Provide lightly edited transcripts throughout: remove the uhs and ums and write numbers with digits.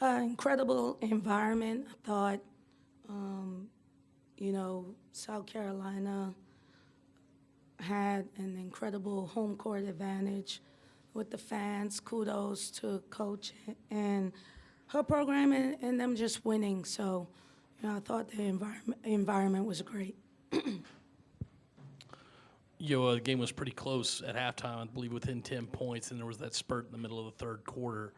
Incredible environment. I thought, South Carolina had an incredible home court advantage with the fans. Kudos to Coach and her program and them just winning. So, I thought the environment was great. The game was pretty close at halftime, I believe within 10 points, and there was that spurt in the middle of the third quarter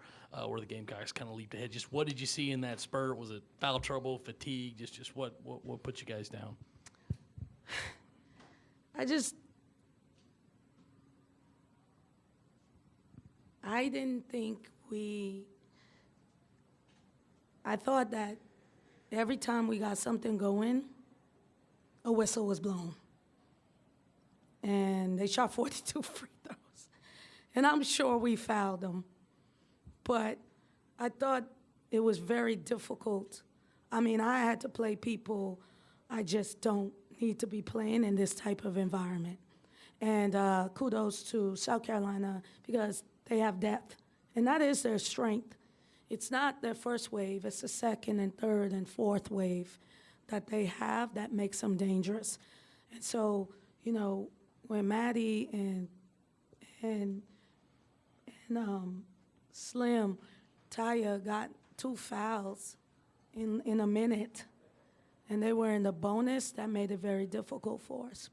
where the game guys kind of leaped ahead. Just what did you see in that spurt? Was it foul trouble, fatigue? Just what put you guys down? I didn't think I thought that every time we got something going, a whistle was blown. And they shot 42 free throws. And I'm sure we fouled them. But I thought it was very difficult. I mean, I had to play people I just don't need to be playing in this type of environment. And kudos to South Carolina because they have depth. And that is their strength. It's not their first wave. It's the second and third and fourth wave that they have that makes them dangerous. And so, when Maddie and Slim, Taya got 2 fouls in a minute, and they were in the bonus, that made it very difficult for us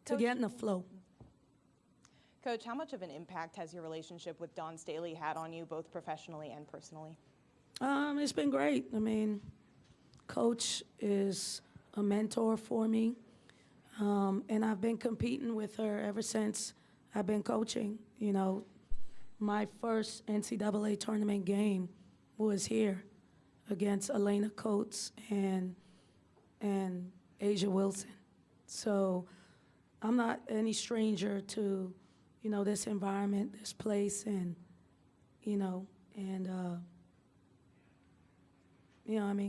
to get in the flow. Coach, how much of an impact has your relationship with Dawn Staley had on you, both professionally and personally? It's been great. I mean, Coach is a mentor for me. And I've been competing with her ever since I've been coaching. My first NCAA tournament game was here against Elena Coates and Asia Wilson. So I'm not any stranger to, this environment, this place, and,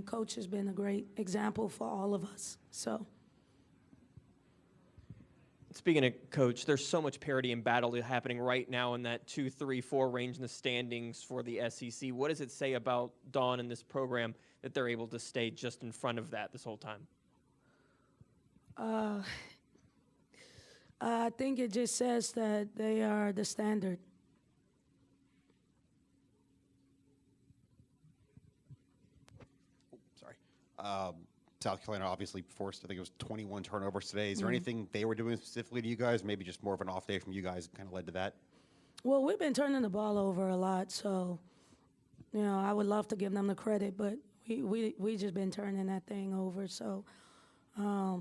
Coach has been a great example for all of us. So. Speaking of Coach, there's so much parity and battle happening right now in that 2, 3, 4 range in the standings for the SEC. What does it say about Dawn and this program that they're able to stay just in front of that this whole time? I think it just says that they are the standard. South Carolina obviously forced, I think it was 21 turnovers today. Is there anything they were doing specifically to you guys? Maybe just more of an off day from you guys kind of led to that? Well, we've been turning the ball over a lot, so, I would love to give them the credit, but we just been turning that thing over. So, I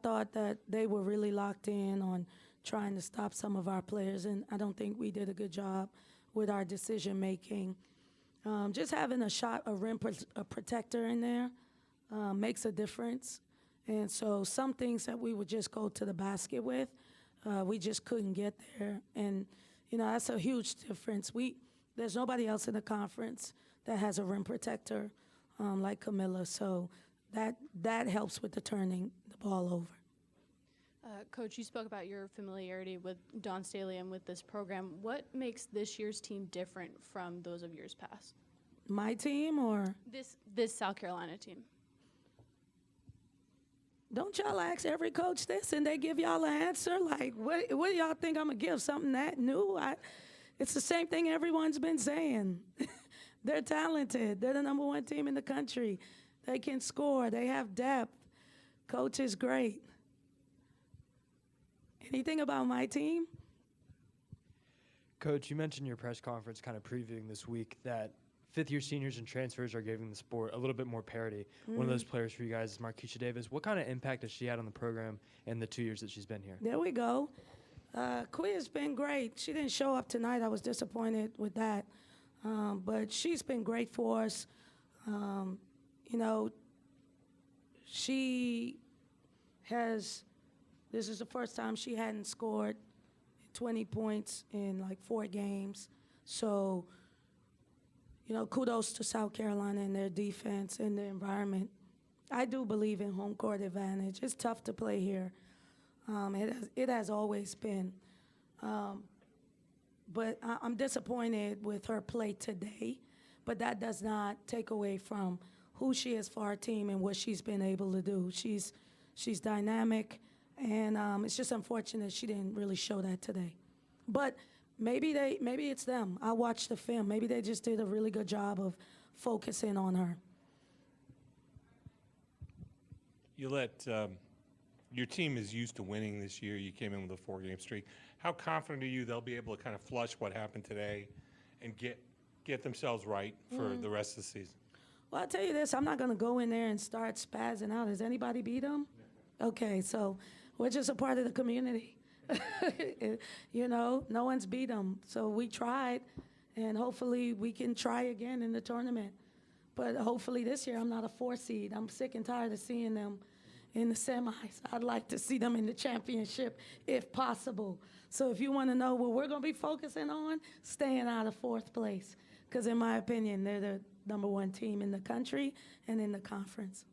thought that they were really locked in on trying to stop some of our players, and I don't think we did a good job with our decision-making. Just having a rim protector in there makes a difference. And so some things that we would just go to the basket with, we just couldn't get there. And, that's a huge difference. There's nobody else in the conference that has a rim protector like Camilla. So that helps with the turning the ball over. Coach, you spoke about your familiarity with Dawn Staley and with this program. What makes this year's team different from those of years past? My team or? This South Carolina team. Don't y'all ask every coach this and they give y'all an answer? Like, what do y'all think I'm going to give? Something that new? It's the same thing everyone's been saying. They're talented. They're the #1 team in the country. They can score. They have depth. Coach is great. Anything about my team? Coach, you mentioned in your press conference kind of previewing this week that fifth-year seniors and transfers are giving the sport a little bit more parity. One of those players for you guys is Marquisha Davis. What kind of impact has she had on the program in the 2 years that she's been here? There we go. Quia's been great. She didn't show up tonight. I was disappointed with that. But she's been great for us. She has – this is the first time she hadn't scored 20 points in like 4 games. So – kudos to South Carolina and their defense and the environment. I do believe in home court advantage. It's tough to play here. It has always been. But I'm disappointed with her play today. but that does not take away from who she is for our team and what she's been able to do. She's dynamic, and it's just unfortunate she didn't really show that today. But maybe it's them. I watched the film. Maybe they just did a really good job of focusing on her. Yolett, your team is used to winning this year. You came in with a 4-game streak. How confident are you they'll be able to kind of flush what happened today and get themselves right for the rest of the season? Well, I'll tell you this. I'm not going to go in there and start spazzing out. Has anybody beat them? Okay, so we're just a part of the community. You know, no one's beat them. So we tried, and hopefully we can try again in the tournament. But hopefully this year I'm not a 4 seed. I'm sick and tired of seeing them in the semis. I'd like to see them in the championship if possible. So if you want to know what we're going to be focusing on, staying out of 4th place. Because in my opinion, they're the #1 team in the country and in the conference.